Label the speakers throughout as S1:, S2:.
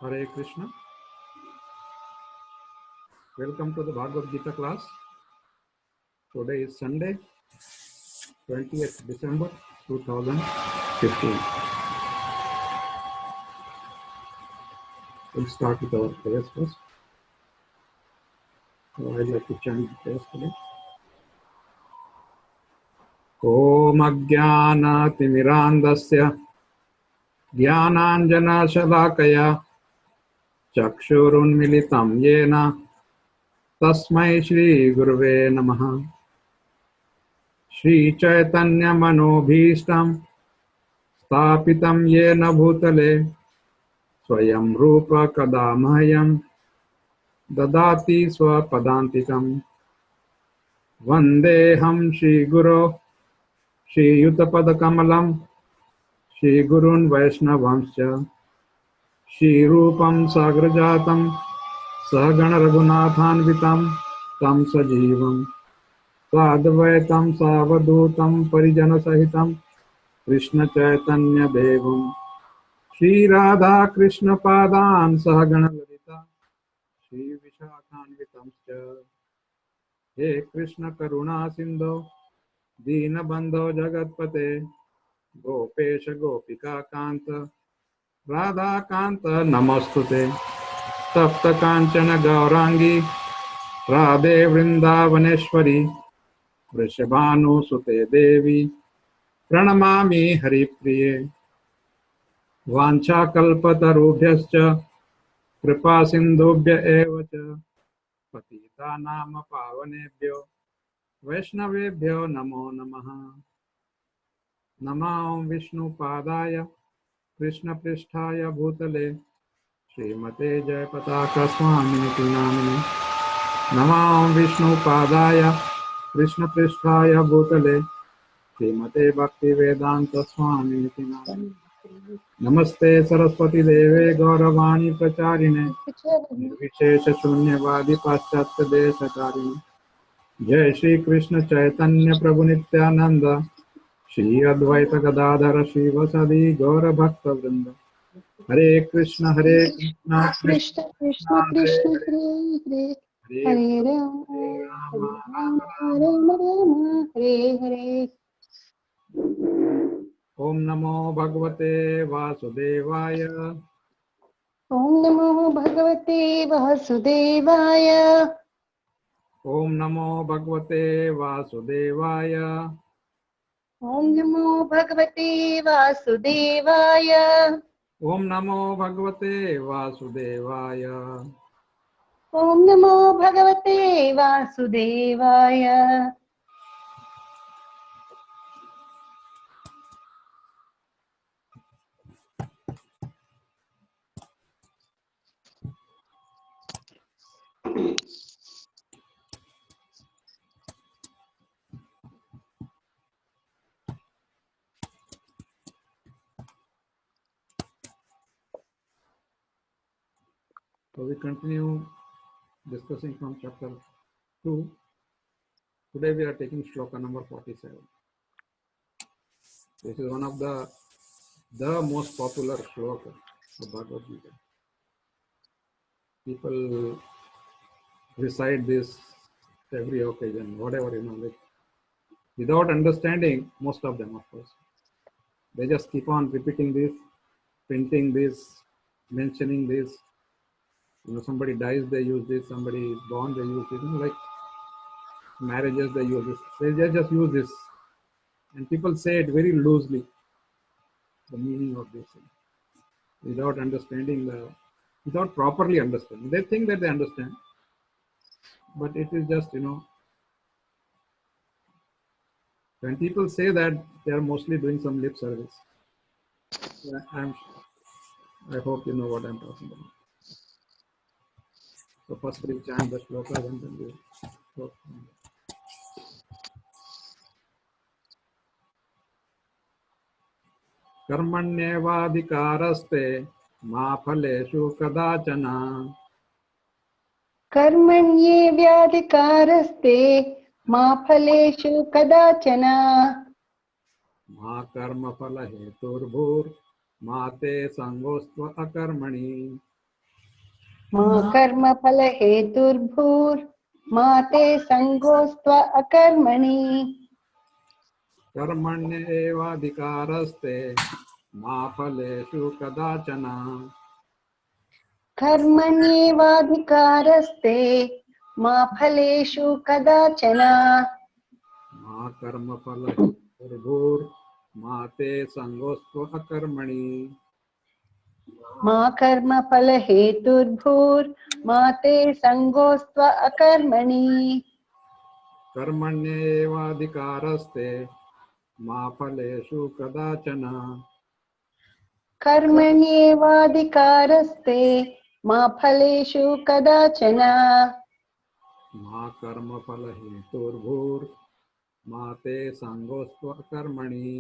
S1: Hare Krishna. Welcome to the Bhagavad Gita class. Today is Sunday, 20th December 2015. We'll start with our prayers first. So I'd like to chant the prayers today. Om Ajnanaatimirandasya Jnananjana Shalakaya Chakshurunmilitam Yena Tasmai Shri Gurave Namaha. Shri Chaitanya Manobhishtam Stapitam Yena Bhutale Swayam Rupa Kadamahayam Dadati Swapadantikam Vandeham Shri Guru Shri Yutapadakamalam Shri Gurun Vaishnavamscha Shri Rupam Sagrajatam Sahagana Raghunathanvitam Tam Sajivam Sadvaitam Savadutam Parijana Sahitam Krishna Chaitanya Devam Shri Radha Krishna Padan Sahagana Lalita Shri Vishakhanvitamscha He Krishna Karuna Sindho Dina Bandho Jagatpate Gopesha Gopika Kanta Radha Kanta Namastute Tapta Kanchana Gaurangi Radhe Vrindavaneshwari Vrishabhanu Sute Devi Pranamami Haripriye Vancha Kalpatarubhyascha Kripa Sindhubhya Evacha Patita Nama Pavanebhyo Vaishnavebhyo Namo Namaha. Namah Vishnu Padaya Krishna Pristhaya Bhutale Srimate Jayapataka Swaminiti Namine. Namah Vishnu Padaya Krishna Pristhaya Bhutale Srimate Bhakti Vedanta Swaminiti Namine. Namaste Saraswati Deve Gauravani Pracharine Nirvishesha Shunyavadi Paschatya Deshakarine. Jai Shri Krishna Chaitanya Prabhu Nityananda Shri Advaita Gadadhara Shivasadi Gaura Bhakta Vrinda. Hare Krishna Krishna
S2: Krishna Krishna Hare Hare Hare Rama Rama Rama Hare Hare.
S1: Om Namo Bhagavate Vasudevaya.
S2: Om Namo Bhagavate Vasudevaya.
S1: Om Namo Bhagavate Vasudevaya.
S2: Om Namo Bhagavate Vasudevaya.
S1: Om Namo Bhagavate Vasudevaya.
S2: Om Namo Bhagavate Vasudevaya.
S1: So we continue discussing from chapter 2. Today we are taking Sloka number 47. This is one of the most popular Sloka of Bhagavad Gita. People recite this every occasion, whatever, like, without understanding, most of them, of course. They just keep on repeating this, printing this, mentioning this. Somebody dies, they use this. Somebody is born, they use this. Like marriages, they use this. They just use this. And people say it very loosely, the meaning of this, without understanding without properly understanding. They think that they understand, but it is just, when people say that, they are mostly doing some lip service. I hope you know what I'm talking about. So first we'll chant the shloka and then we'll talk. Karmanyevadhikaraste ma phaleshu kadachana.
S2: Karmanyevadhikaraste ma phaleshu kadachana.
S1: Ma karma phala heturbhur ma te sangostva akarmani.
S2: मा कर्मफल हेतुर्भूर्मा ते संगोस्त्व अकर्मणि
S1: कर्मण्येवाधिकारस्ते मा फलेषु कदाचन
S2: कर्मण्येवाधिकारस्ते मा फलेषु कदाचन
S1: मा कर्मफलहेतुर्भूर्मा ते संगोऽस्त्व अकर्मणि
S2: मा कर्मफल हेतुर्भूर्मा ते संगोस्त्व अकर्मणि
S1: कर्मण्येवाधिकारस्ते मा फलेषु कदाचन
S2: कर्मण्येवाधिकारस्ते मा फलेषु कदाचन
S1: मा कर्मफलहेतुर्भूर्मा ते संगोऽस्त्व अकर्मणि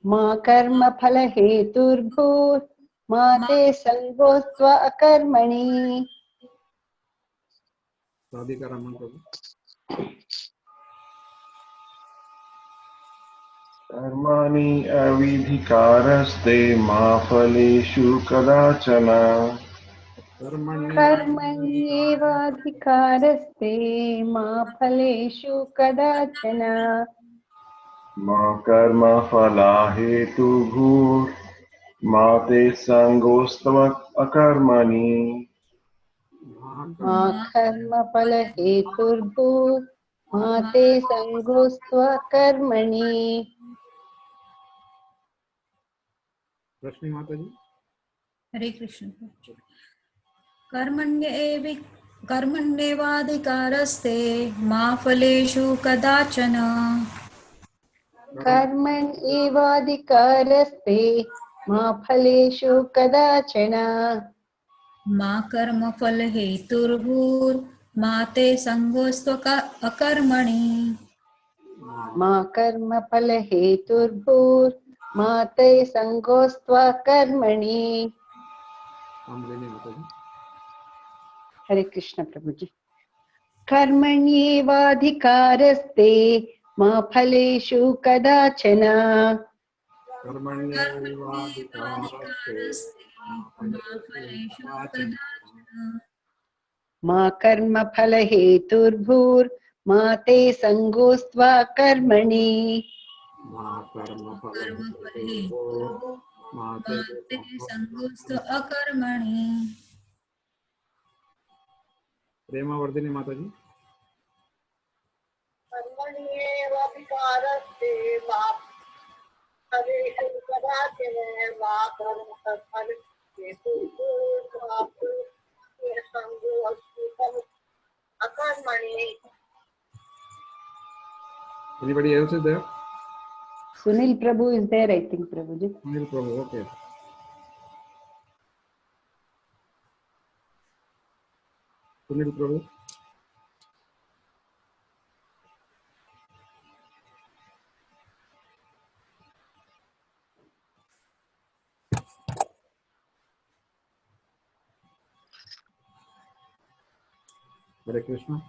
S2: मा कर्मफल हेतुर्भूर्मा ते संगोस्त्व अकर्मणि
S1: साधिकार मंत्र
S3: कर्माणि अविधिकारस्ते मा फलेषु कदाचन
S2: कर्मण्येवाधिकारस्ते मा फलेषु कदाचन
S3: मा कर्मफलाहेतुर्भूर्मा ते संगोऽस्त्व अकर्मणि
S2: मा कर्मफल हेतुर्भूर्मा ते संगोस्त्व कर्मणि
S1: रश्मि माता जी
S4: हरे कृष्ण। कर्मण्येवाधिकारस्ते मा फलेषु कदाचन
S2: कर्मण्येवाधिकारस्ते मा फलेषु कदाचन
S4: मा कर्मफलहेतुर्भूर्मा ते संगोऽस्त्व अकर्मणि
S2: मा कर्मफल हेतुर्भूर्मा ते संगोस्त्व कर्मणि
S1: माता जी
S2: हरे कृष्ण प्रभु जी कर्मण्येवाधिकारस्ते मा फलेषु कदाचन
S1: कर्मण्येवाधिकारस्ते
S4: कर्मण्येवाधिकारस्ते मा फलेषु कदाचन
S2: मा कर्मफल हेतुर्भूर्मा ते संगोस्त्व कर्मणि
S1: मा कर्मफलहेतुर्भूर्मा
S4: मा
S1: ते
S4: ते संगोऽस्त्व
S1: संगोऽस्त्व
S4: अकर्मणि
S1: प्रेमवर्धिनी माता जी
S5: कर्मण्येवाधिकारस्ते मा फलेषु कदाचन मा कर्मफल हेतुर्भूर्मा ते संगोऽस्त्व अकर्मणि
S1: anybody else is there
S2: Sunil Prabhu is there, I think, Prabhuji.
S1: Sunil Prabhu okay Sunil Prabhu Hare Krishna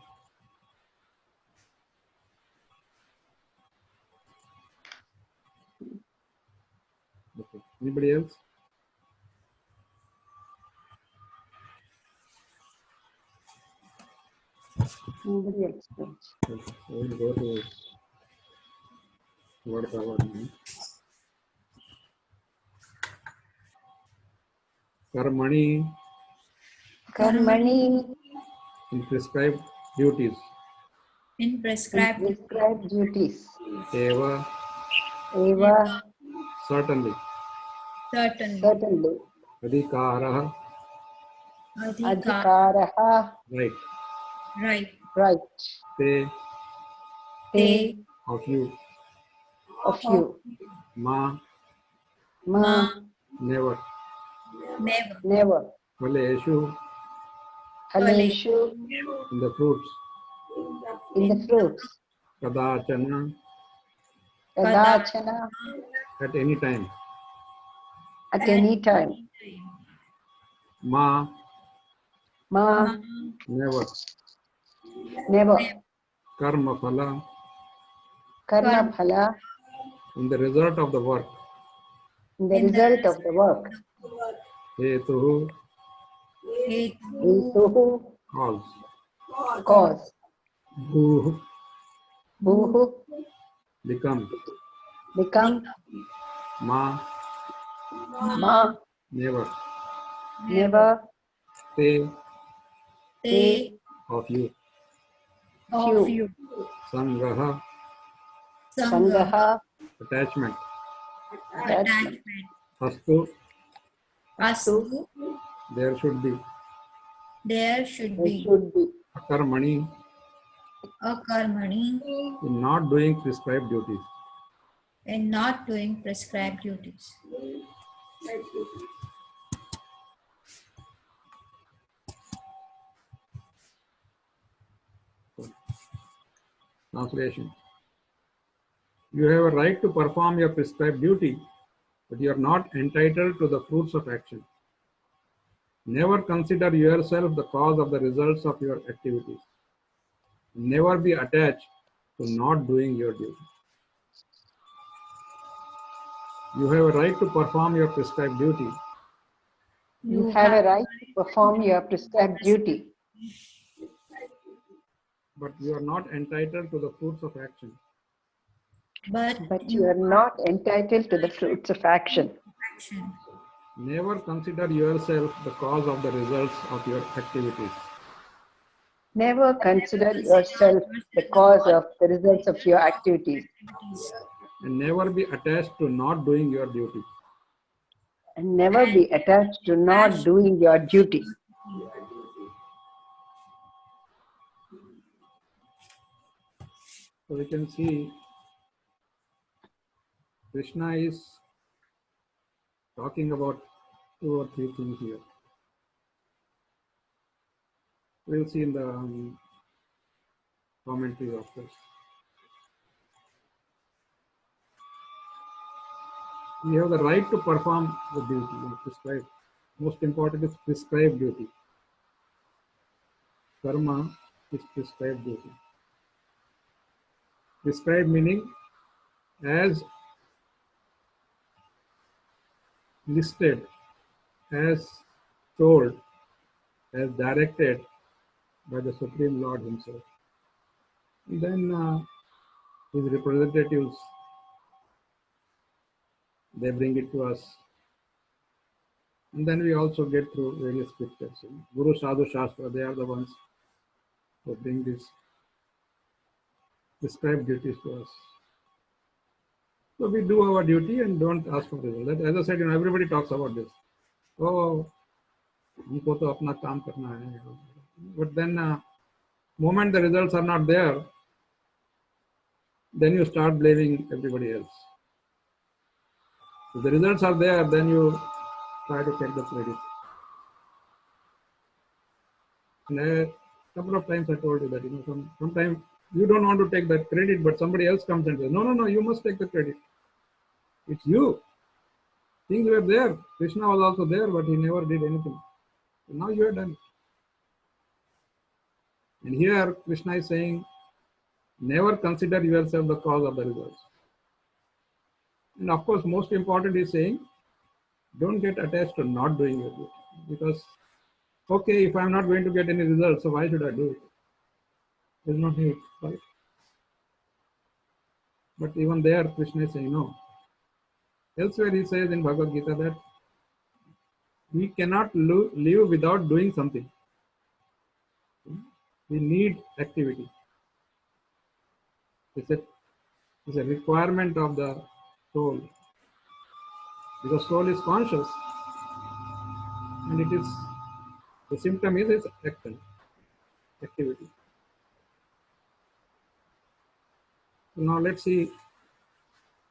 S1: okay anybody else
S2: Nobody else. Prabhuji.
S1: okay, so we'll go to word Bhagavad now. Karmani
S2: Karmani
S1: in prescribed duties
S4: in
S2: in
S4: prescribed
S2: prescribed duties.
S1: eva
S2: Eva
S1: certainly
S4: certainly
S2: certainly.
S1: adhikarah
S2: Adhikaraha
S1: right
S4: right
S2: right.
S1: te
S2: Te
S1: of you
S2: of you.
S1: ma
S2: Ma
S1: never
S4: never
S2: never.
S1: phaleshu
S2: Haleshu
S1: in the fruits
S2: in the fruits.
S1: kadachana
S2: Kadachana
S1: at any time
S2: at any time.
S1: ma
S2: Ma
S1: never
S2: never.
S1: karma phala
S2: Karma phala
S1: in the result of the work
S2: in the result of the work.
S1: hetu
S4: Hetu.
S2: Hetuhu,
S1: cause.
S2: cause.
S1: Bhuh,
S2: Bhuhu,
S1: become.
S2: become.
S1: Ma,
S2: Ma,
S1: never.
S2: never.
S1: Te,
S4: Te.
S1: of you.
S4: Of
S2: You.
S4: you.
S1: Sangraha,
S4: Sangha.
S2: Sangaha,
S1: attachment.
S2: attachment.
S1: Astu,
S4: Astu.
S1: there should be.
S4: There should
S2: There
S4: be.
S2: should be.
S1: Akarmani,
S4: Akarmani.
S1: in not doing prescribed duties.
S4: And not doing prescribed duties.
S1: Translation. You have a right to perform your prescribed duty, but you are not entitled to the fruits of action. Never consider yourself the cause of the results of your activities. Never be attached to not doing your duty. You have a right to perform your prescribed duty,
S2: You have a right to perform your prescribed duty,
S1: but you are not entitled to the fruits of action.
S2: but you are not entitled to the fruits of action.
S4: Action.
S1: Never consider yourself the cause of the results of your activities.
S2: Never consider yourself the cause of the results of your activities,
S1: And never be attached to not doing your duty.
S2: and never be attached to not doing your duty.
S1: So we can see Krishna is talking about 2 or 3 things here. We'll see in the commentary of this. We have the right to perform the duty prescribed. Most important is prescribed duty. Karma is prescribed duty. Prescribed meaning as listed, as told, as directed by the Supreme Lord himself. And then his representatives, they bring it to us. And then we also get through various scriptures. Guru Sadhu Shastra, they are the ones who bring this prescribed duties to us. So we do our duty and don't ask for result. As I said, everybody talks about this. Oh, हमको तो अपना काम करना है. But then, moment the results are not there, then you start blaming everybody else. If the results are there, then you try to take the credit. And a couple of times I told you that, sometimes you don't want to take that credit, but somebody else comes and says, no, you must take the credit. It's you. Things were there. Krishna was also there, but he never did anything. So now you are done. And here Krishna is saying, never consider yourself the cause of the results. And of course, most important is saying, don't get attached to not doing your duty. Because, okay, if I'm not going to get any results, so why should I do it? There's no need, right? But even there, Krishna is saying no. Elsewhere he says in Bhagavad Gita that we cannot live without doing something. We need activity. It's a requirement of the soul. Because soul is conscious. And the symptom is its action, activity. So now let's see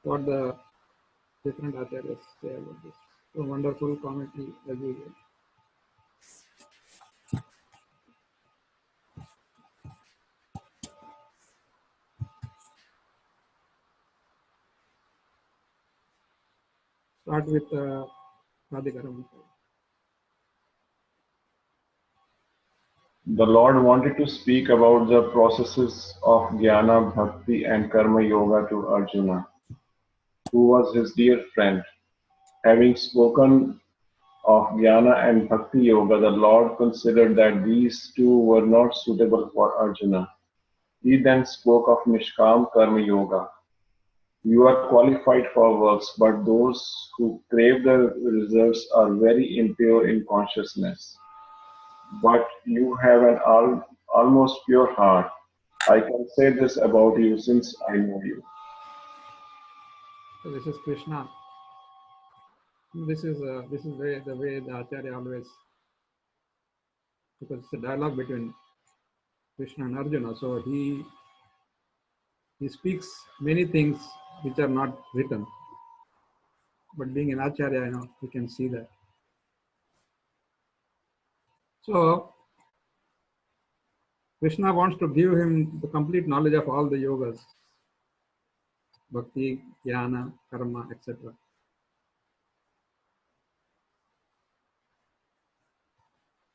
S1: what the different acharyas say about this. So wonderful commentary as usual. Start with evadhikaraste.
S3: The Lord wanted to speak about the processes of Jnana, Bhakti and Karma Yoga to Arjuna, who was his dear friend. Having spoken of Jnana and Bhakti Yoga, the Lord considered that these two were not suitable for Arjuna. He then spoke of Nishkam Karma Yoga. You are qualified for works, but those who crave the results are very impure in consciousness. But you have an almost pure heart. I can say this about you since I know you.
S1: So this is Krishna. This is the way the Acharya always, because it's a dialogue between Krishna and Arjuna. So he speaks many things which are not written. But being an Acharya, we can see that. So Krishna wants to give him the complete knowledge of all the yogas, bhakti, jnana, karma, etc.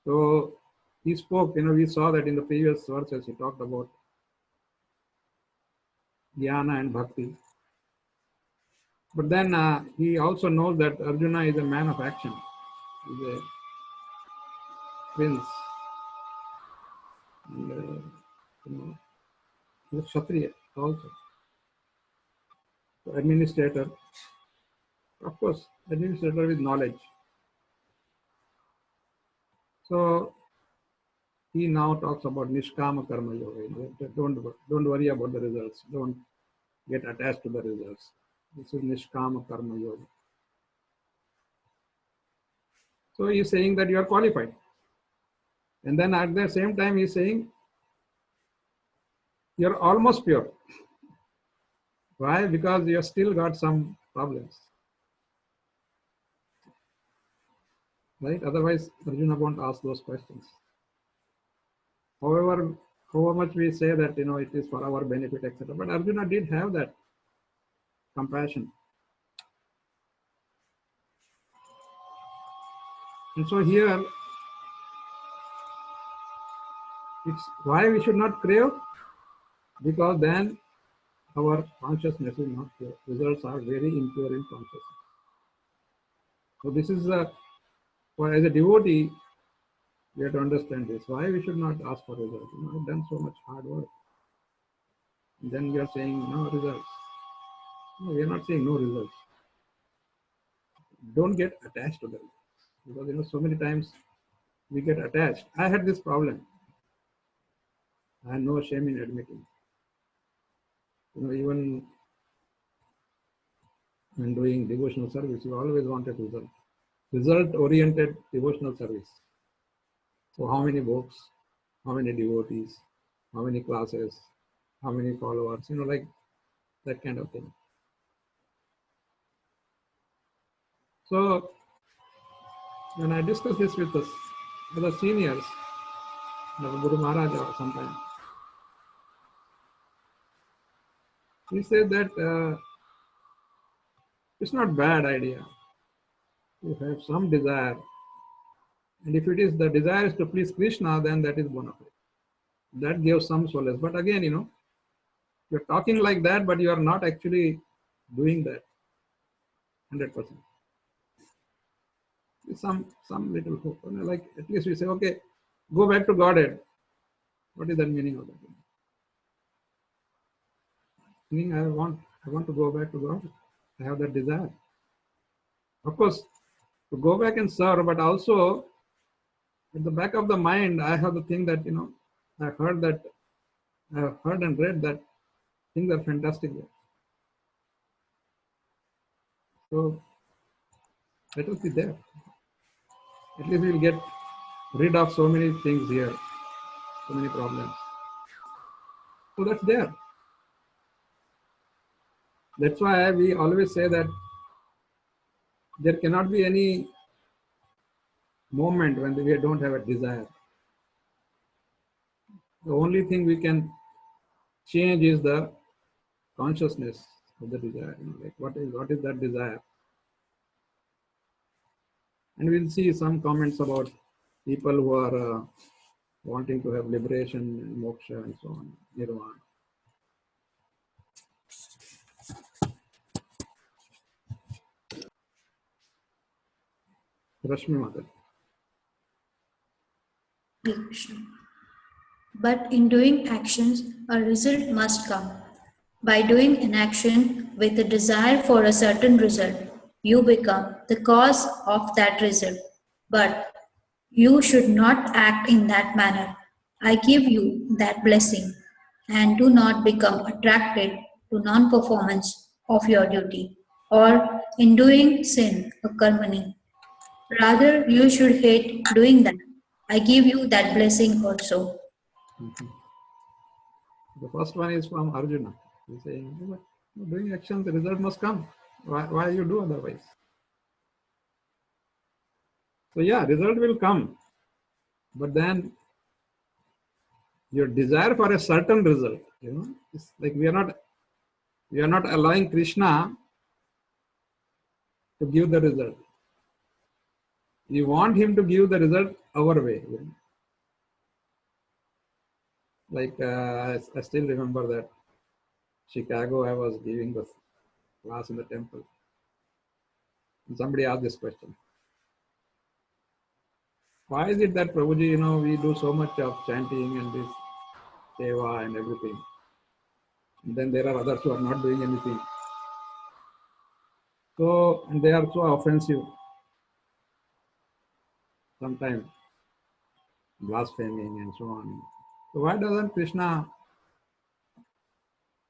S1: So he spoke, we saw that in the previous verses he talked about jnana and bhakti. But then he also knows that Arjuna is a man of action. He's a prince. And, he's a Kshatriya also. So administrator. Of course, administrator with knowledge. So he now talks about Nishkama Karma Yoga. Don't worry about the results. Don't get attached to the results. This is Nishkama Karma Yoga. So he's saying that you are qualified. And then at the same time he's saying you're almost pure. Why? Because you have still got some problems. Right? Otherwise Arjuna won't ask those questions. However much we say that it is for our benefit, etc. But Arjuna did have that compassion. And so here it's why we should not crave, because then our consciousness is not pure. Results are very impure in consciousness. So this is as a devotee, we have to understand this. Why we should not ask for results? I've done so much hard work. And then we are saying no results. No, we are not saying no results. Don't get attached to them. Because so many times we get attached. I had this problem. I had no shame in admitting. Even when doing devotional service, you always wanted result. Result-oriented devotional service. So how many books, how many devotees, how many classes, how many followers, like that kind of thing. So when I discussed this with the other seniors, Guru Maharaj or sometime, he said that it's not bad idea to have some desire. And if it is the desire is to please Krishna, then that is bona fide. That gives some solace. But again, you're talking like that, but you are not actually doing that 100%. Some little hope. Like at least we say, okay, go back to Godhead. What is the meaning of that? Meaning I want to go back to God. I have that desire. Of course, to go back and serve, but also at the back of the mind, I have the thing that I have heard and read that things are fantastic there. So let us be there. At least we will get rid of so many things here, so many problems. So that's there. That's why we always say that there cannot be any moment when we don't have a desire. The only thing we can change is the consciousness of the desire. Like what is that desire? And we'll see some comments about people who are wanting to have liberation, moksha, and so on, nirvana. Rashmi Mother.
S4: Hare Krishna. But in doing actions, a result must come. By doing an action with a desire for a certain result, you become the cause of that result. But you should not act in that manner. I give you that blessing, and do not become attracted to non performance of your duty, or in doing sin, a karmani. Rather, you should hate doing that. I give you that blessing also.
S1: The first one is from Arjuna. He's saying, "Oh, but doing action, the result must come. Why you do otherwise?" So yeah, result will come, but then your desire for a certain result, it's like we are not allowing Krishna to give the result. We want him to give the result our way. Like I still remember that Chicago, I was giving the class in the temple. And somebody asked this question. Why is it that Prabhuji, we do so much of chanting and this seva and everything. And then there are others who are not doing anything. So, and they are so offensive. Sometimes blaspheming and so on. So why doesn't Krishna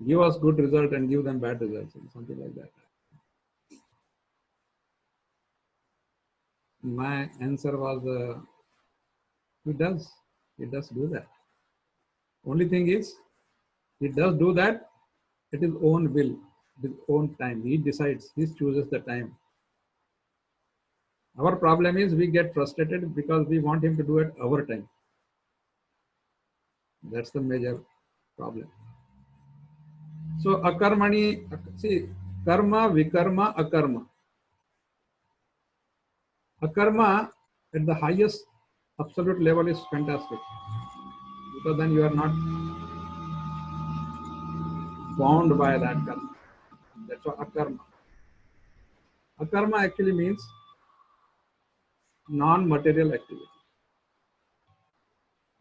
S1: give us good result and give them bad results and something like that? My answer was, he does do that. Only thing is, he does do that at his own will, his own time. He decides, he chooses the time. Our problem is we get frustrated because we want him to do it our time. That's the major problem. So akarmani, see, karma, vikarma, akarma. Akarma at the highest absolute level is fantastic, because then you are not bound by that karma. That's what akarma. Akarma actually means non-material activity.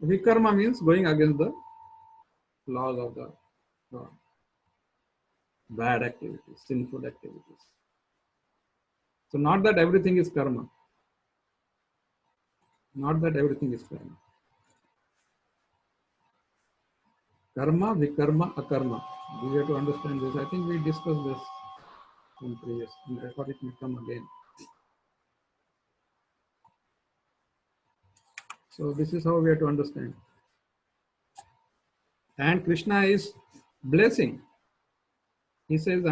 S1: Vikarma means going against the laws of the God. Bad activities, sinful activities. So not that everything is karma. Not that everything is karma. Karma, vikarma, akarma. We have to understand this. I think we discussed this in previous, and I thought it may come again. So this is how we have to understand. And Krishna is blessing. He says,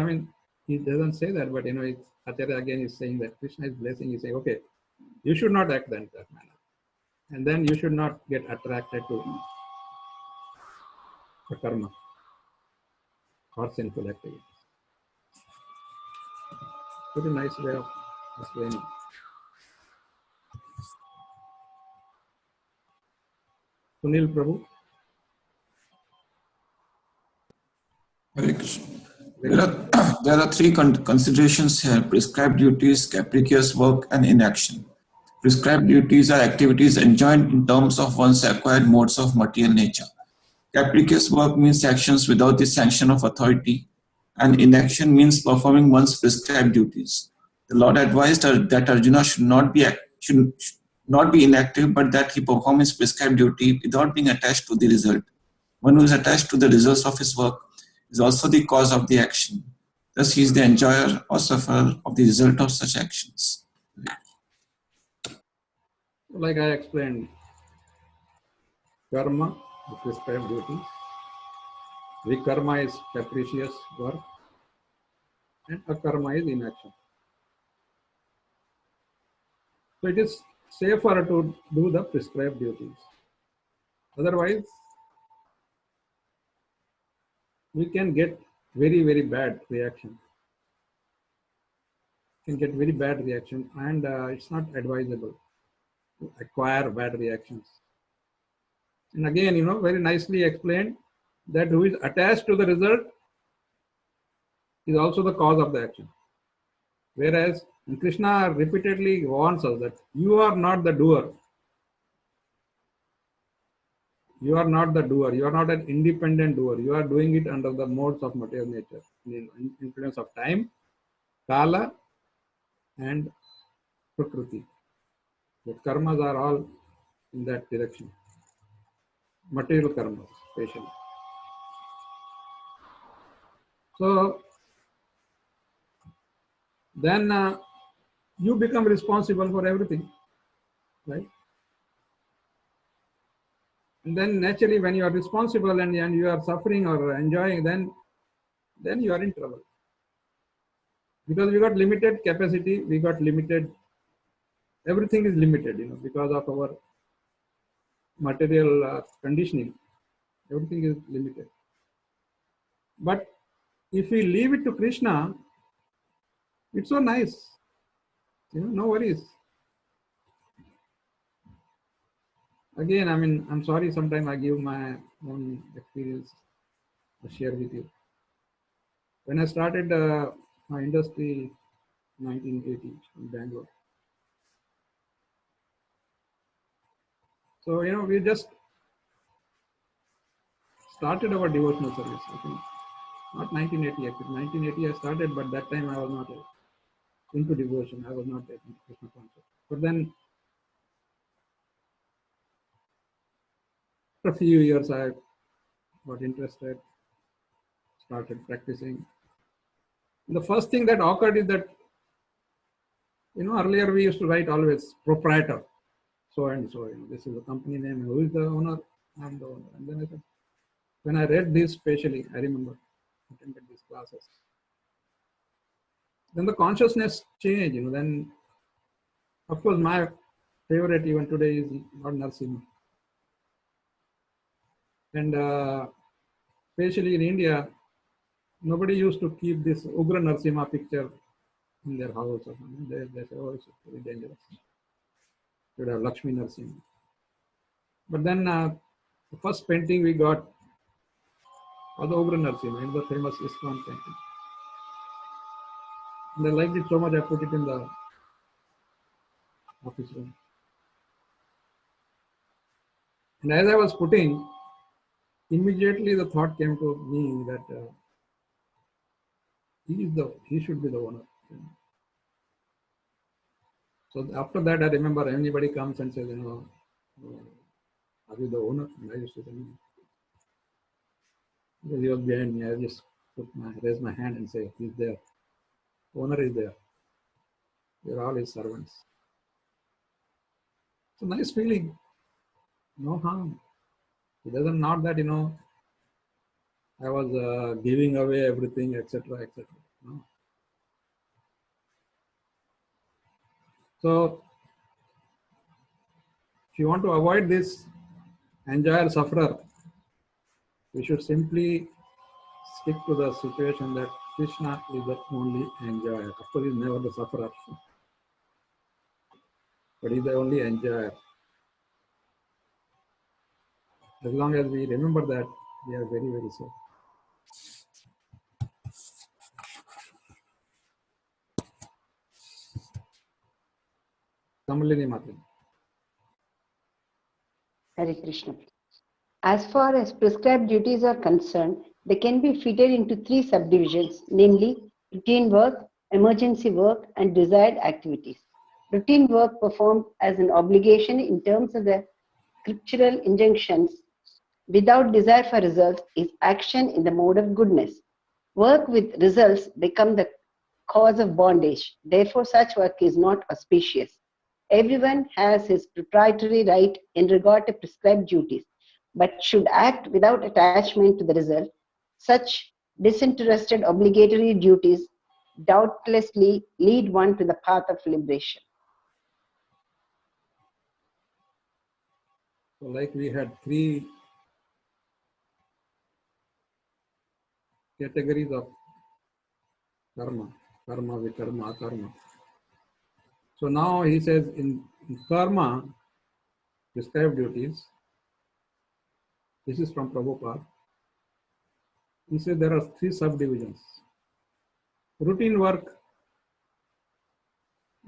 S1: he doesn't say that, but it's Acharya again is saying that Krishna is blessing. He's saying, okay, you should not act in that manner. And then you should not get attracted to the karma or sinful activities. Pretty nice way of explaining. Sunil Prabhu.
S6: Hare Krishna. There are three considerations here: prescribed duties, capricious work, and inaction. Prescribed duties are activities enjoined in terms of one's acquired modes of material nature. Capricious work means actions without the sanction of authority, and inaction means performing one's prescribed duties. The Lord advised that Arjuna should not be inactive, but that he perform his prescribed duty without being attached to the result. One who is attached to the results of his work is also the cause of the action. Thus, he is the enjoyer or sufferer of the result of such actions.
S1: Like I explained, karma, the prescribed duties. Vikarma is capricious work, and akarma is inaction. So it is safer to do the prescribed duties. Otherwise, we can get very, very bad reaction. And it's not advisable to acquire bad reactions. And again, very nicely explained that who is attached to the result is also the cause of the action. Whereas And Krishna repeatedly warns us that you are not the doer. You are not the doer. You are not an independent doer. You are doing it under the modes of material nature, the influence of time, kala, and prakriti. The karmas are all in that direction. Material karmas, especially. So then you become responsible for everything, right? And then naturally, when you are responsible and you are suffering or enjoying, then you are in trouble. Because we got limited capacity, we got limited, everything is limited, because of our material conditioning, everything is limited. But if we leave it to Krishna, it's so nice, no worries. Again, I'm sorry, sometimes I give my own experience to share with you. When I started my industry 1980 in Bangalore. So, we just started our devotional service, I think. Not 1980, actually. 1980 I started, but that time I was not into devotion. I was not into Krishna conscious. But then, after a few years, I got interested, started practicing. And the first thing that occurred is that, earlier we used to write always proprietor, so and so. This is the company name. Who is the owner? I'm the owner. And then I said, when I read this specially, I remember attended these classes. Then the consciousness changed. Then, of course, my favorite even today is Lord Narasimha. And especially in India, nobody used to keep this Ugra Narasimha picture in their house. They say, oh, it's very dangerous. You would have Lakshmi Narasimha. But then the first painting we got was the Ugra Narasimha in the famous ISKCON painting. And I liked it so much, I put it in the office room. And as I was putting, immediately the thought came to me that he should be the owner. So after that, I remember anybody comes and says, are you the owner? And I used to say, no. Because he was behind me, I just raise my hand and say, he's there. Owner is there. We're all his servants. It's a nice feeling. No harm. It doesn't not that, I was giving away everything, etc., etc. No. So, if you want to avoid this enjoyer sufferer, we should simply stick to the situation that Krishna is the only enjoyer. Of course, he's never the sufferer, but he's the only enjoyer. As long as we remember that, we are very, very safe. Kamalini Mataji.
S2: Hare Krishna. As far as prescribed duties are concerned, they can be fitted into three subdivisions, namely routine work, emergency work, and desired activities. Routine work performed as an obligation in terms of the scriptural injunctions without desire for results is action in the mode of goodness. Work with results become the cause of bondage. Therefore, such work is not auspicious. Everyone has his proprietary right in regard to prescribed duties, but should act without attachment to the result. Such disinterested obligatory duties doubtlessly lead one to the path of liberation.
S1: So like we had three categories of karma, vikarma, akarma. So now he says in karma, prescribed duties, this is from Prabhupada. He said there are three subdivisions. Routine work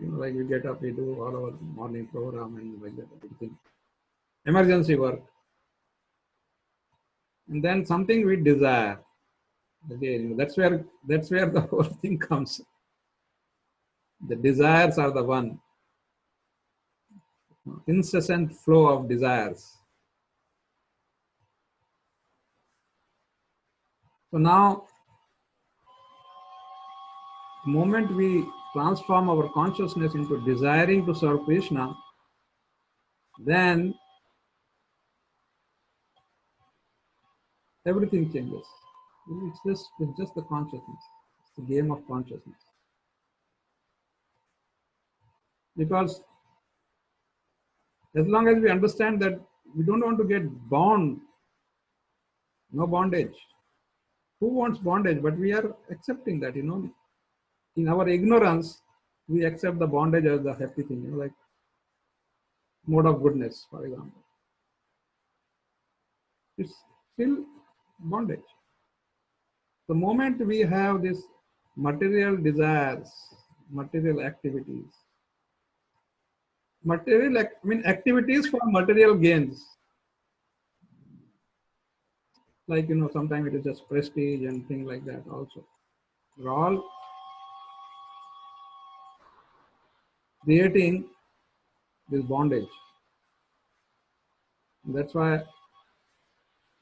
S1: like we get up, we do all our morning program and like that, everything. Emergency work. And then something we desire. Again, that's where the whole thing comes. The desires are the one. Incessant flow of desires. So now, the moment we transform our consciousness into desiring to serve Krishna, then everything changes. It's just the consciousness. It's the game of consciousness. Because as long as we understand that we don't want to get bound, no bondage. Who wants bondage? But we are accepting that, in our ignorance, we accept the bondage as the happy thing, like mode of goodness, for example. It's still bondage. The moment we have this material desires, material activities, activities for material gains, like, sometimes it is just prestige and things like that also. We're all creating this bondage. That's why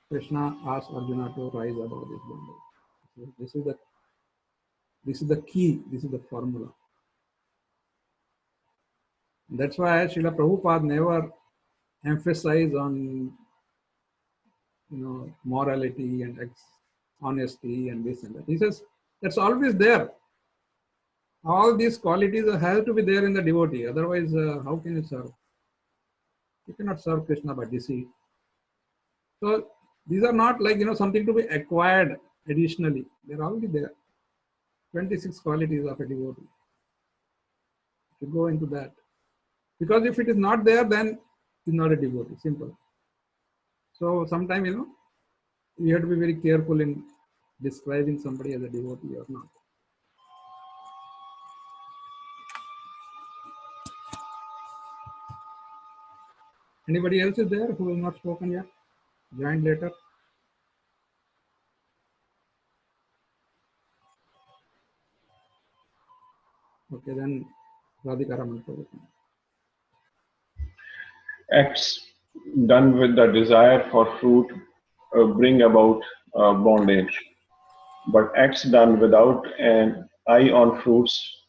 S1: Krishna asked Arjuna to rise above this bondage. This is the key, this is the formula. That's why Srila Prabhupada never emphasized on morality and honesty and this and that. He says that's always there. All these qualities have to be there in the devotee. Otherwise, how can you serve? You cannot serve Krishna by deceit. So these are not like something to be acquired additionally. They're already there. 26 qualities of a devotee. To go into that, because if it is not there, then it's not a devotee. Simple. So sometimes we have to be very careful in describing somebody as a devotee or not. Anybody else is there who has not spoken yet? Joined later? Okay, then Radhikaraman.
S3: Acts done with the desire for fruit bring about bondage, but acts done without an eye on fruits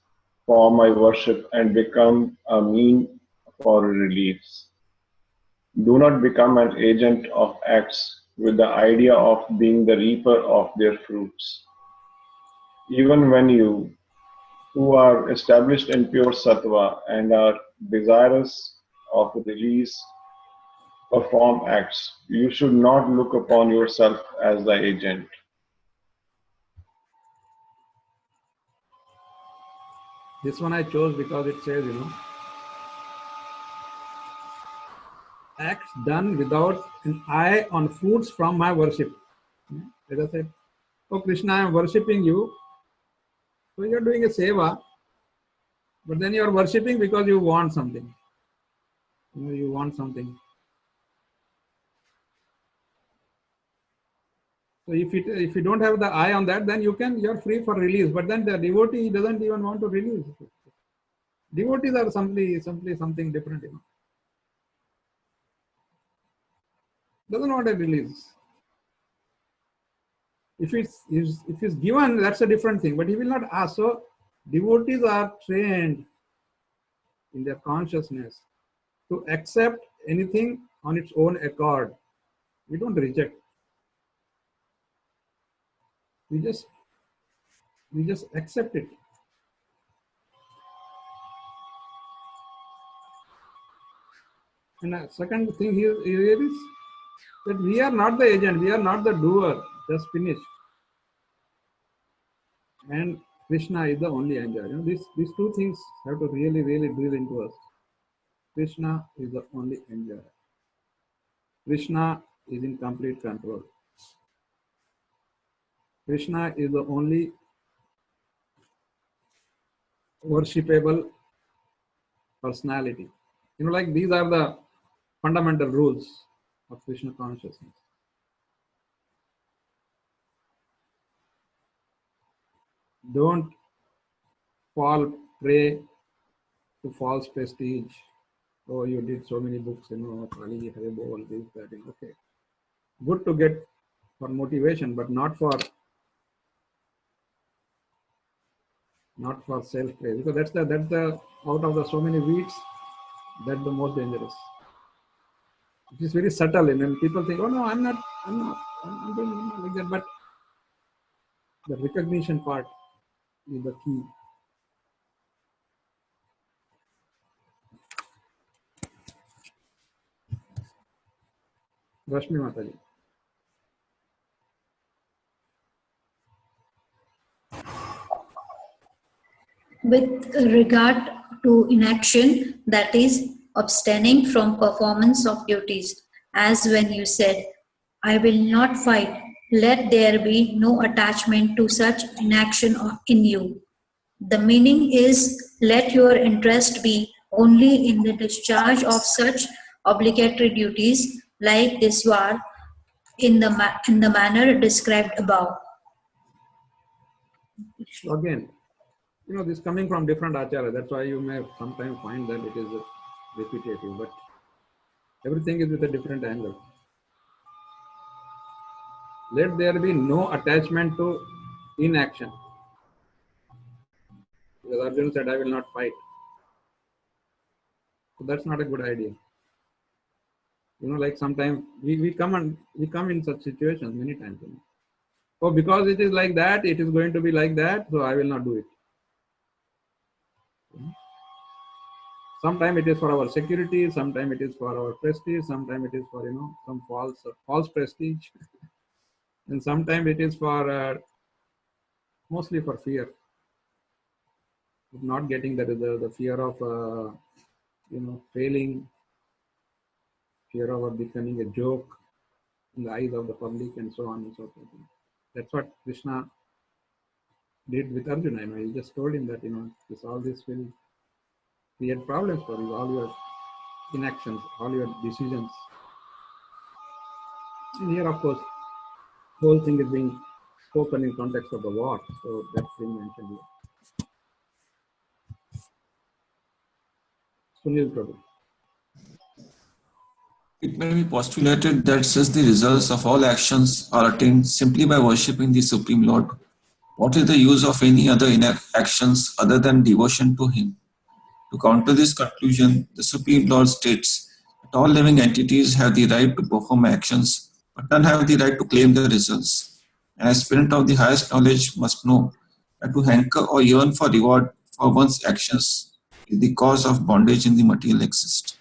S3: form my worship and become a mean for reliefs. Do not become an agent of acts with the idea of being the reaper of their fruits. Even when you, who are established in pure sattva and are desirous of release, perform acts, you should not look upon yourself as the agent.
S1: This one I chose because it says, acts done without an eye on fruits from my worship. As I said, oh Krishna, I am worshipping you. So you are doing a seva, but then you are worshipping because you want something. You want something. So if you don't have the eye on that, then you're free for release. But then the devotee doesn't even want to release. Devotees are simply something different. Doesn't want a release. If it's given, that's a different thing. But he will not ask. So devotees are trained in their consciousness to accept anything on its own accord. We don't reject. We just accept it. And the second thing here is that we are not the agent, we are not the doer, just finished. And Krishna is the only enjoyer. These two things have to really drill into us. Krishna is the only enjoyer. Krishna is in complete control. Krishna is the only worshipable personality. Like these are the fundamental rules of Krishna consciousness. Don't fall prey to false prestige. Oh, you did so many books, Kali, Haribol, this, that. Okay. Good to get for motivation, but not for self-praise. Because that's the out of the so many weeds, that's the most dangerous. It is very subtle, and people think, oh no, I'm doing like that. But the recognition part is the key. Rashmi Mataji.
S4: With regard to inaction, that is, abstaining from performance of duties, as when you said, I will not fight, let there be no attachment to such inaction in you. The meaning is, let your interest be only in the discharge of such obligatory duties like this war in the manner described above.
S1: So again, this coming from different acharya. That's why you may sometimes find that it is repetitive, but everything is with a different angle. Let there be no attachment to inaction. Because Arjuna said, I will not fight. So that's not a good idea. Like sometimes we come in such situations many times. Oh, because it is like that, it is going to be like that, so I will not do it. Sometimes it is for our security, sometimes it is for our prestige, sometimes it is for some false prestige, and sometimes it is for mostly for fear of not getting the result, the fear of failing, fear of becoming a joke in the eyes of the public, and so on and so forth. That's what Krishna did with Arjuna. He just told him that all this will create problems for you, all your inactions, all your decisions. And here, of course, whole thing is being spoken in context of the war, so that's being mentioned here. Sunil Prabhu.
S6: It may be postulated that since the results of all actions are attained simply by worshipping the Supreme Lord, what is the use of any other actions other than devotion to Him? To counter this conclusion, the Supreme Lord states that all living entities have the right to perform actions, but none have the right to claim the results. An aspirant of the highest knowledge must know that to hanker or yearn for reward for one's actions is the cause of bondage in the material existence.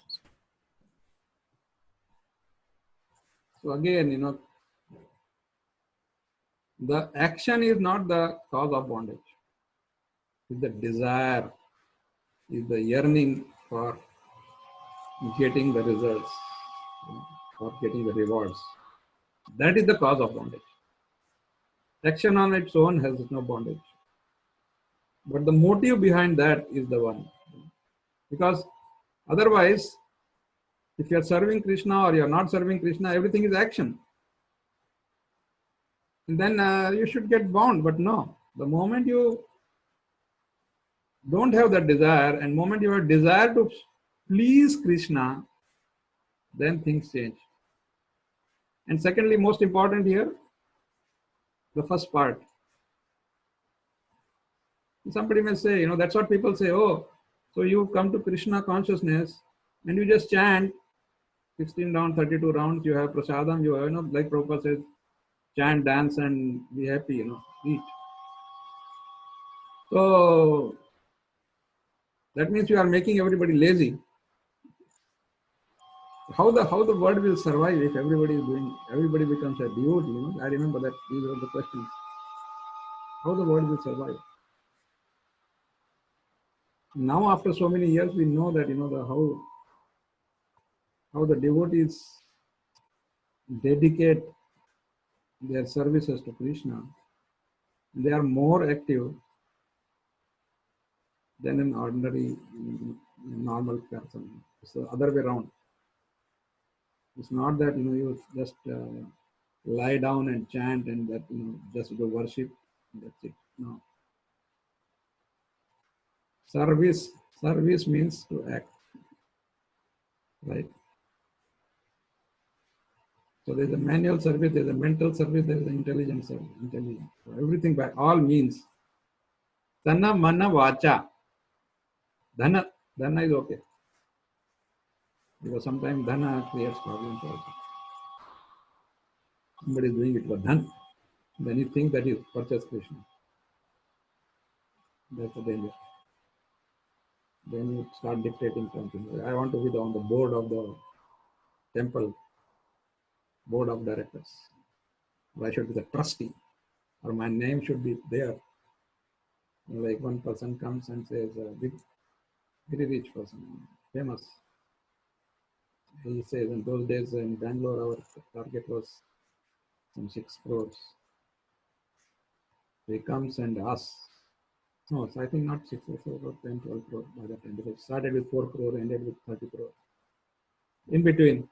S1: So again, the action is not the cause of bondage. It's the desire, is the yearning for getting the results, for getting the rewards. That is the cause of bondage. Action on its own has no bondage. But the motive behind that is the one. Because otherwise, if you are serving Krishna or you are not serving Krishna, everything is action. And then you should get bound. But no, the moment you don't have that desire and moment you have desire to please Krishna, then things change. And secondly, most important here, the first part. Somebody may say, that's what people say, oh, so you come to Krishna consciousness and you just chant 16 rounds, 32 rounds, you have prasadam, you have, like Prabhupada says, chant, dance, and be happy, eat. So that means you are making everybody lazy. How the world will survive if everybody becomes a devotee? I remember that these were the questions. How the world will survive? Now, after so many years, we know that how the devotees dedicate their services to Krishna. They are more active than an ordinary normal person. It's the other way around. It's not that you just lie down and chant and that just go worship. That's it. No. Service means to act, right? So there's a manual service, there's a mental service, there's an intelligent service. Intelligent. So everything by all means. Tanna mana vacha. Dhana. Dhana is okay. Because sometimes dhana creates problems also. Somebody is doing it for dhan. Then you think that you purchase Krishna. That's the danger. Then you start dictating something. I want to be on the board of the temple, board of directors. Or I should be the trustee. Or my name should be there. Like one person comes and says, very rich person, famous. He says, in those days in Bangalore, our target was some 6 crores. He comes and asks, no, so I think not 6 crores, about 10, 12 crores by that time. Because it started with 4 crores, ended with 30 crores. In between.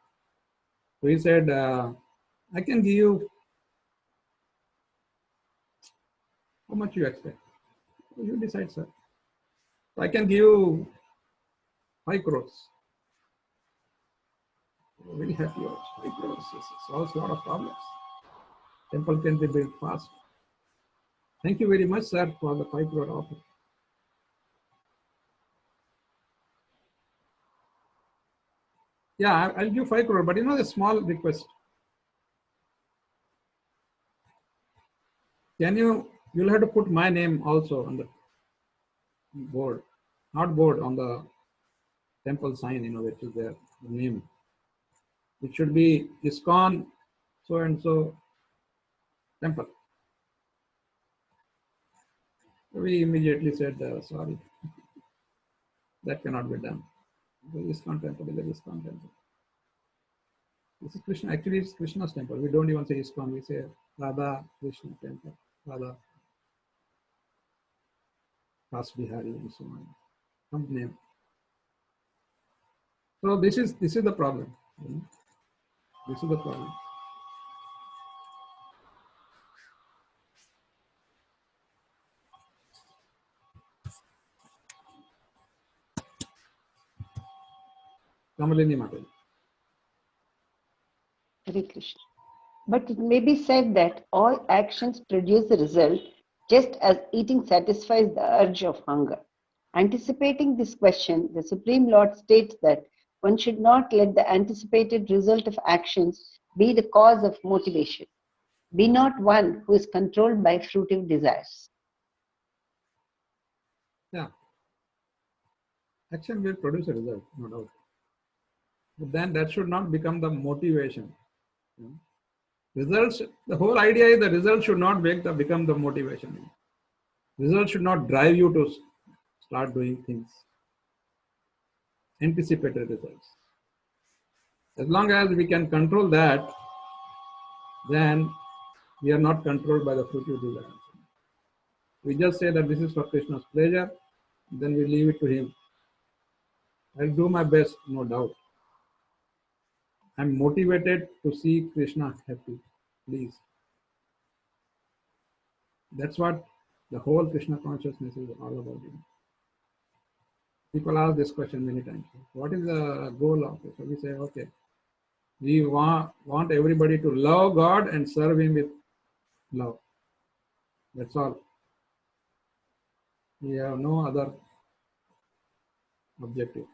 S1: So he said, I can give you, how much you expect? You decide, sir. So I can give you 5 crores. Very happy also. 5 crores. It solves a lot of problems. Temple can be built fast. Thank you very much, sir, for the 5 crore offer. Yeah, I'll give 5 crore, but a small request. You'll have to put my name also on the board, not board, on the temple sign, which is there, the name. It should be ISKCON so and so temple. We immediately said, sorry, that cannot be done. The ISKCON temple is the ISKCON temple. This is Krishna, actually it's Krishna's temple. We don't even say ISKCON, we say Radha Krishna temple, Radha Ras Bihari and so on. Some name. So this is the problem. This is the problem. Kamalini Mataji.
S2: Hare Krishna. But it may be said that all actions produce a result, just as eating satisfies the urge of hunger. Anticipating this question, the Supreme Lord states that one should not let the anticipated result of actions be the cause of motivation. Be not one who is controlled by fruitive desires.
S1: Yeah. Action will produce a result, no doubt. But then that should not become the motivation. Results, the whole idea is the result should not become the motivation. Results should not drive you to start doing things. Anticipated results. As long as we can control that, then we are not controlled by the fruitive desires. We just say that this is for Krishna's pleasure, then we leave it to him. I'll do my best, no doubt. I'm motivated to see Krishna happy, please. That's what the whole Krishna consciousness is all about. People ask this question many times. What is the goal of it? So we say, okay, we want everybody to love God and serve him with love. That's all. We have no other objective.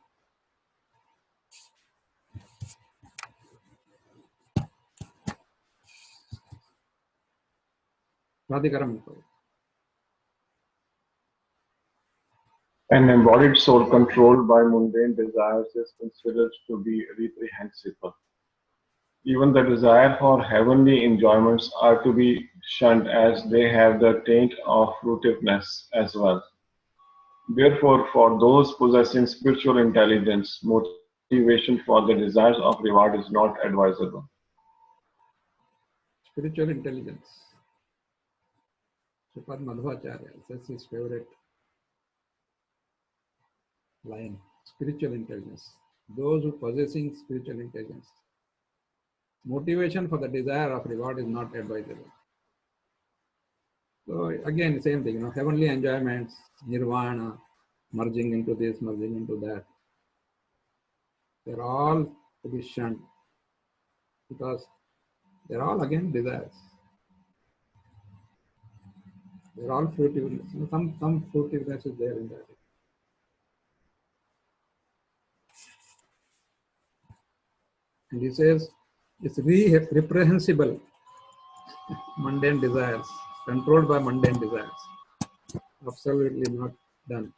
S1: Radhikaram.
S3: An embodied soul controlled by mundane desires is considered to be reprehensible. Even the desire for heavenly enjoyments are to be shunned as they have the taint of fruitiveness as well. Therefore, for those possessing spiritual intelligence, motivation for the desires of reward is not advisable.
S1: Spiritual intelligence. Sripad Madhvacharya, that's his favorite line. spiritual intelligence. Those who possessing spiritual intelligence. Motivation for the desire of reward is not advisable. So again, same thing, heavenly enjoyments, nirvana, merging into this, merging into that. They're all to be shunned because they're all again desires. They're all fruitiveness. Some fruitiveness is there in that. And he says it's reprehensible mundane desires, controlled by mundane desires. Absolutely not done.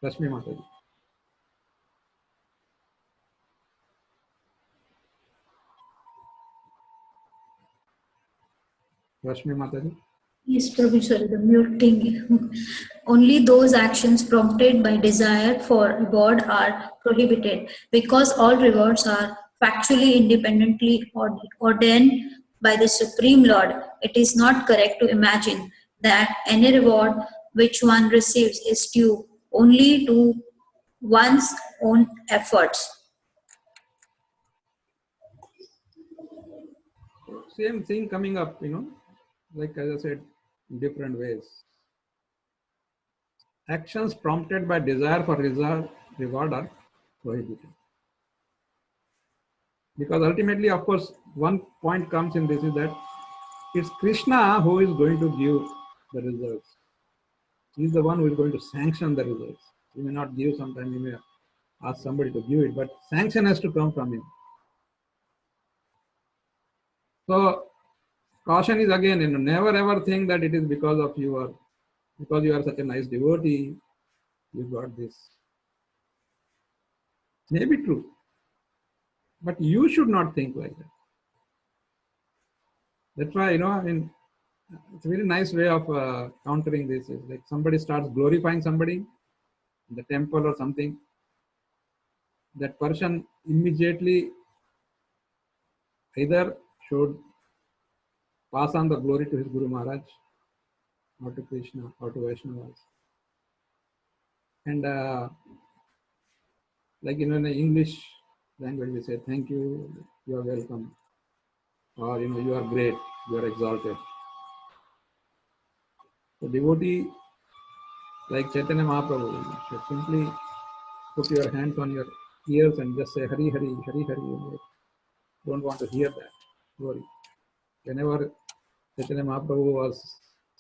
S1: Rashmi Mataji. Rashmi Mataji.
S4: Yes, Prabhu, sorry, the mute thing. Only those actions prompted by desire for reward are prohibited because all rewards are factually independently ordained by the Supreme Lord. It is not correct to imagine that any reward which one receives is due only to one's own efforts.
S1: Same thing coming up, like as I said, in different ways. Actions prompted by desire for reward are prohibited. Because ultimately, of course, one point comes in this is that it's Krishna who is going to give the results. He's the one who is going to sanction the results. He may not give sometime, he may ask somebody to give it, but sanction has to come from him. So caution is again, never ever think that it is because you are such a nice devotee, you got this. Maybe true, but you should not think like that. That's why, it's a very nice way of countering this. Is like somebody starts glorifying somebody in the temple or something. That person immediately either should pass on the glory to his Guru Maharaj or to Krishna or to Vaishnavas. And like in the English language, we say, thank you, you are welcome. Or, you are great, you are exalted. The devotee, like Chaitanya Mahaprabhu, should simply put your hands on your ears and just say, Hari Hari, Hari Hari. You don't want to hear that glory. Whenever Chaitanya Mahaprabhu was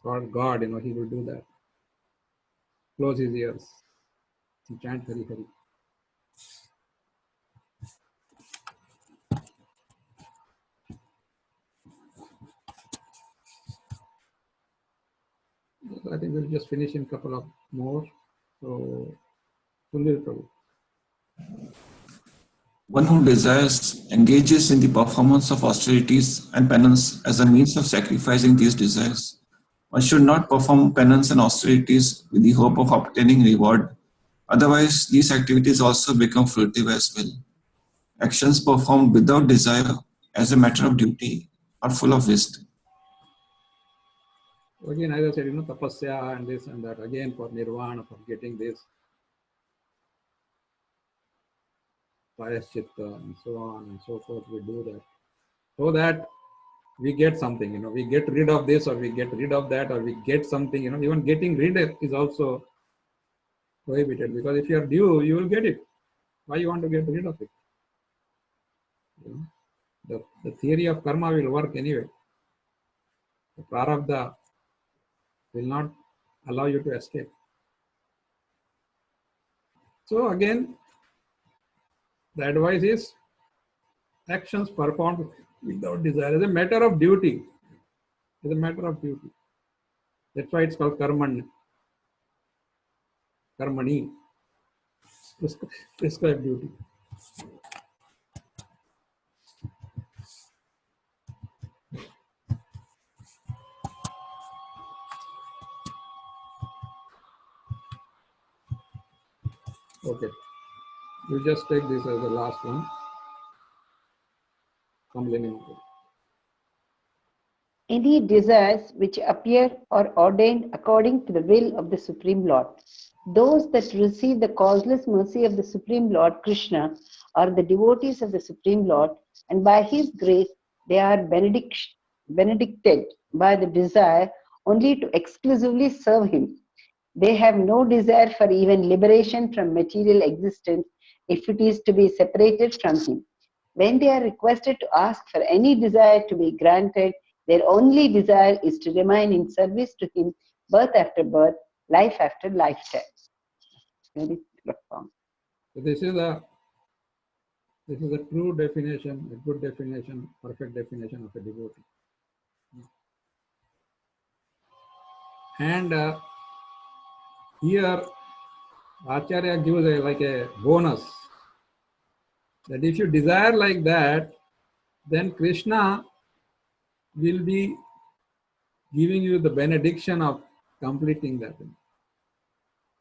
S1: called God, he will do that. Close his ears and chant Hari Hari. So I think we'll just finish in a couple of more. So, Sunil Prabhu.
S6: One who desires engages in the performance of austerities and penance as a means of sacrificing these desires. One should not perform penance and austerities with the hope of obtaining reward. Otherwise, these activities also become fruitive as well. Actions performed without desire as a matter of duty are full of wisdom.
S1: Again, as I said, tapasya and this and that, again for nirvana, for getting this, prayaschitta and so on and so forth, we do that. So that we get something, we get rid of this or we get rid of that or we get something, even getting rid of is also prohibited because if you are due, you will get it. Why you want to get rid of it? The theory of karma will work anyway. The prarabdha will not allow you to escape. So again, the advice is actions performed without desire as a matter of duty. As a matter of duty. That's why it's called Karmany. Prescribed duty. Okay. We'll just take this as the last one.
S2: Any desires which appear are ordained according to the will of the Supreme Lord. Those that receive the causeless mercy of the Supreme Lord Krishna are the devotees of the Supreme Lord, and by His grace they are benedicted by the desire only to exclusively serve Him. They have no desire for even liberation from material existence if it is to be separated from Him. When they are requested to ask for any desire to be granted, their only desire is to remain in service to Him birth after birth, life after lifetime. Very profound.
S1: So this is a true definition, a good definition, perfect definition of a devotee. And here Acharya gives like a bonus that if you desire like that, then Krishna will be giving you the benediction of completing that.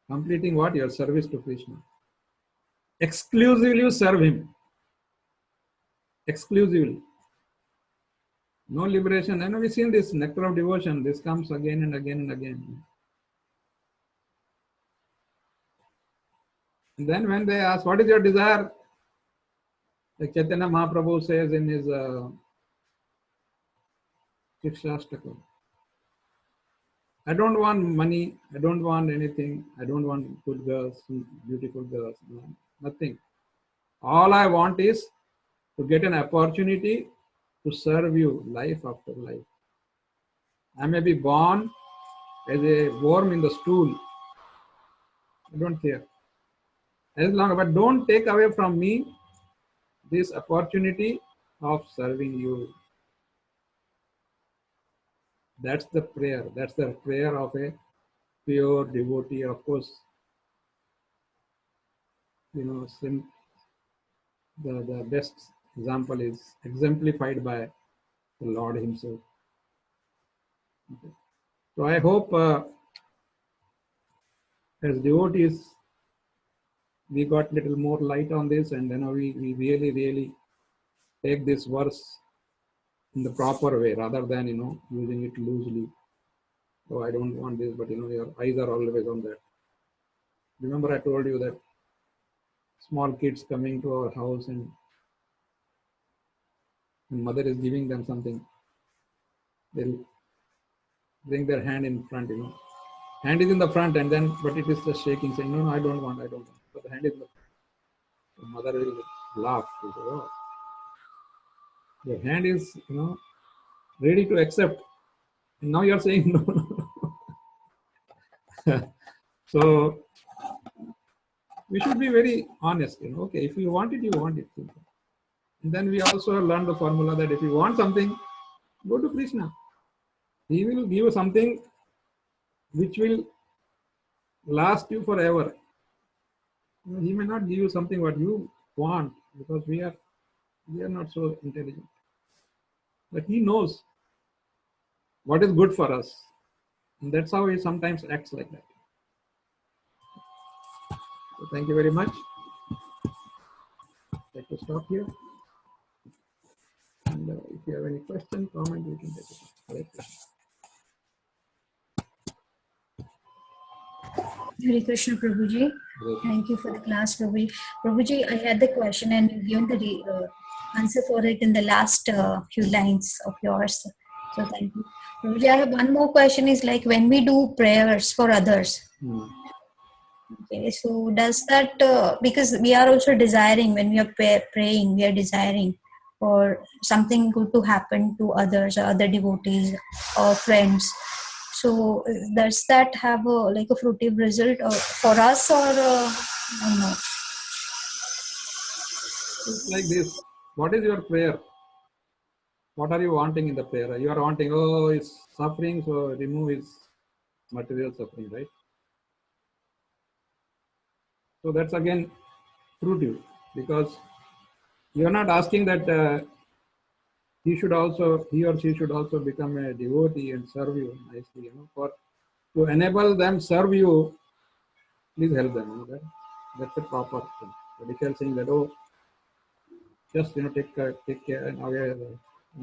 S1: Completing what? Your service to Krishna. Exclusively serve Him. Exclusively. No liberation. And we've seen this nectar of devotion. This comes again and again and again. And then when they ask, what is your desire? Like Chaitanya Mahaprabhu says in his Shikshastakam, I don't want money, I don't want anything, I don't want good girls, beautiful girls, no, nothing. All I want is to get an opportunity to serve you life after life. I may be born as a worm in the stool. I don't care. As long, but don't take away from me this opportunity of serving you. That's the prayer. That's the prayer of a pure devotee. Of course, you know, the best example is exemplified by the Lord Himself. Okay. So I hope as devotees, we got little more light on this, and we really take this verse in the proper way rather than using it loosely. Oh, I don't want this, but your eyes are always on that. Remember, I told you that small kids coming to our house and mother is giving them something, they'll bring their hand in front. Hand is in the front, and then but it is just shaking, saying, no, I don't want. So the hand is in the mother will laugh. Say, oh, your hand is ready to accept, and now you're saying no. So we should be very honest. Okay, if you want it, you want it. And then we also learn the formula that if you want something, go to Krishna. He will give you something which will last you forever. He may not give you something what you want, because we are not so intelligent. But He knows what is good for us. And that's how He sometimes acts like that. So thank you very much. I'd like to stop here. And if you have any question, comment, we can take it. Hare Krishna.
S4: Hare Krishna, Prabhuji. Thank you for the class, Prabhuji. Prabhuji, I had the question and you given the answer for it in the last few lines of yours. So thank you. Prabhuji, I have one more question is like when we do prayers for others. Okay, so does that, because we are also desiring when we are praying, we are desiring for something good to happen to others or other devotees or friends. So does that have a fruitive result for us or no?
S1: It's like this. What is your prayer? What are you wanting in the prayer? You are wanting, oh, he's suffering, so remove his material suffering, right? So that's again fruitive, because you are not asking that he or she should also become a devotee and serve you nicely. For to enable them serve you, please help them. That's a proper thing. But if you are saying that, oh, just take care and away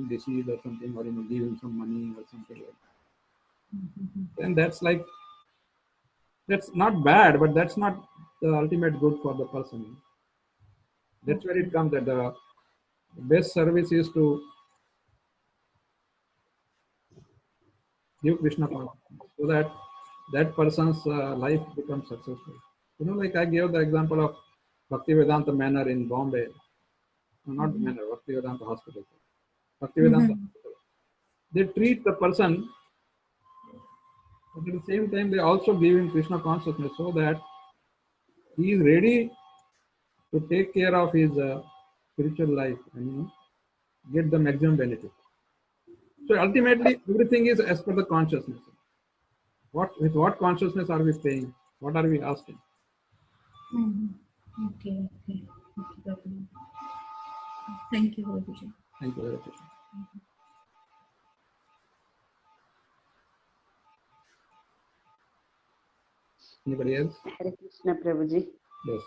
S1: disease or something, or give him some money or something like that, then that's like That's not bad, but that's not the ultimate good for the person. That's where it comes that the best service is to give Krishna consciousness so that that person's life becomes successful. You know, like I gave the example of Bhaktivedanta Manor in Bombay. No, not Manor, Bhaktivedanta Hospital. Bhaktivedanta Hospital. They treat the person, but at the same time they also give him Krishna consciousness so that he is ready to take care of his spiritual life and get the maximum benefit. So ultimately, everything is as per the consciousness. With what consciousness are we paying? What are we asking?
S4: Okay. Prabhuji. Thank you, Prabhuji.
S1: Thank you very much. Anybody else?
S2: Hare Krishna Prabhuji.
S1: Yes.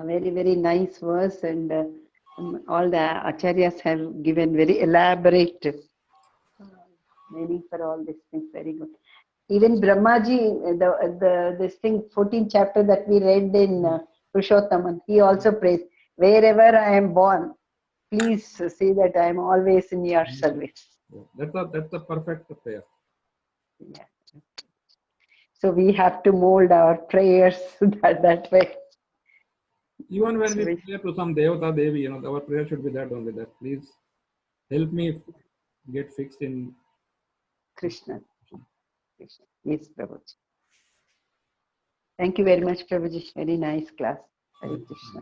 S2: Very, very nice verse, and all the acharyas have given very elaborate meaning for all these things. Very good. Even Brahmaji, this thing, 14th chapter that we read in Purushottam, he also prays, wherever I am born, please see that I am always in your service.
S1: That's a perfect prayer.
S2: Yeah. So we have to mold our prayers that way.
S1: Even when we
S2: Sorry.
S1: pray to some Devata Devi, our prayer should be that only, that please help me get fixed in
S2: Krishna. Krishna. Yes, Prabhuji. Thank you very much, Prabhuji. Very nice class. Hare Krishna.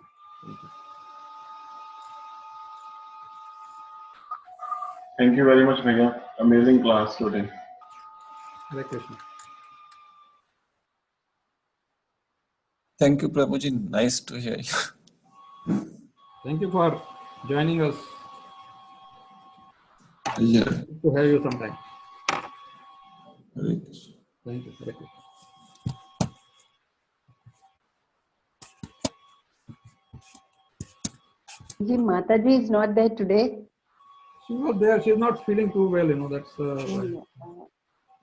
S3: Thank you very much, Bhaiya. Amazing class today.
S1: Hare Krishna.
S6: Thank you, Prabhuji. Nice to hear you.
S1: Thank you for joining us.
S6: Yeah.
S1: Good to have you sometime.
S6: Hare Krishna.
S1: Thank you. Hare Krishna.
S2: Ji, Mataji is not there today.
S1: She was there. She's not feeling too well. That's why
S2: Mm,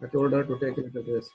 S1: I told her to take a little rest.